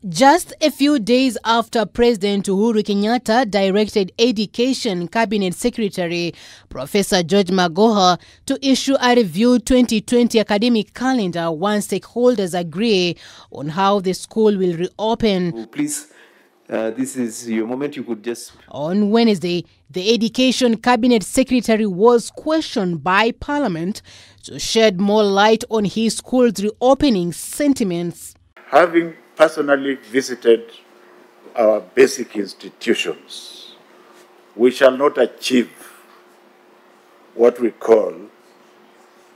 Just a few days after President Uhuru Kenyatta directed Education Cabinet Secretary Professor George Magoha to issue a reviewed 2020 academic calendar once stakeholders agree on how the school will reopen. Please, this is your moment. You could just... On Wednesday, the Education Cabinet Secretary was questioned by Parliament to shed more light on his school's reopening sentiments. Having personally visited our basic institutions, we shall not achieve what we call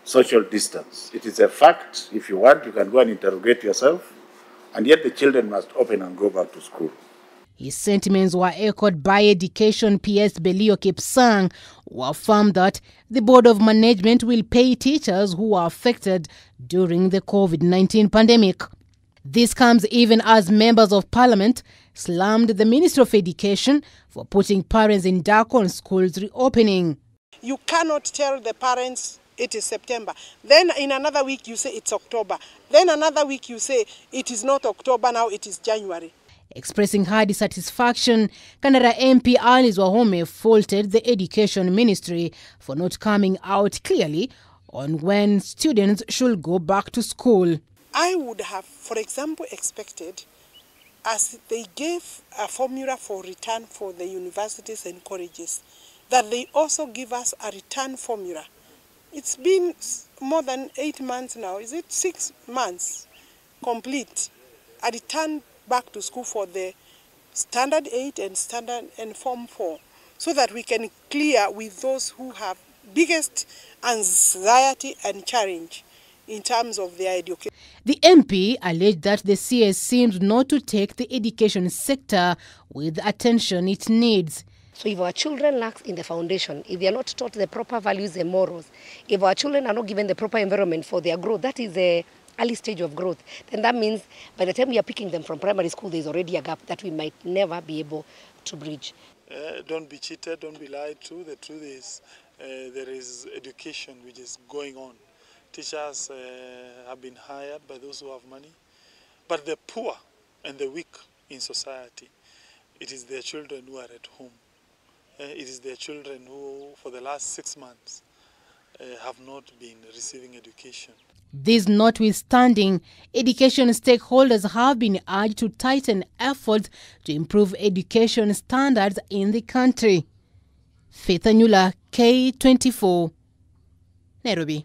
social distance. It is a fact. If you want, you can go and interrogate yourself, and yet the children must open and go back to school. His sentiments were echoed by Education PS Belio Kipsang, who affirmed that the Board of Management will pay teachers who were affected during the COVID-19 pandemic. This comes even as members of Parliament slammed the Minister of Education for putting parents in dark on schools reopening. You cannot tell the parents it is September. Then in another week you say it's October. Then another week you say it is not October, now it is January. Expressing her dissatisfaction, Canada MP Alice Wahome faulted the Education Ministry for not coming out clearly on when students should go back to school. I would have, for example, expected, as they gave a formula for return for the universities and colleges, that they also give us a return formula. It's been more than 8 months now. Is it 6 months complete? A return back to school for the Standard 8 and Standard and Form 4, so that we can clear with those who have biggest anxiety and challenge in terms of their education. The MP alleged that the CS seems not to take the education sector with the attention it needs. So if our children lack in the foundation, if they are not taught the proper values and morals, if our children are not given the proper environment for their growth, that is the early stage of growth, then that means by the time we are picking them from primary school, there is already a gap that we might never be able to bridge. Don't be cheated, don't be lied to. The truth is there is education which is going on. Teachers have been hired by those who have money, but the poor and the weak in society, it is their children who are at home. It is their children who, for the last 6 months, have not been receiving education. This notwithstanding, education stakeholders have been urged to tighten efforts to improve education standards in the country. Faith Anyula, K24, Nairobi.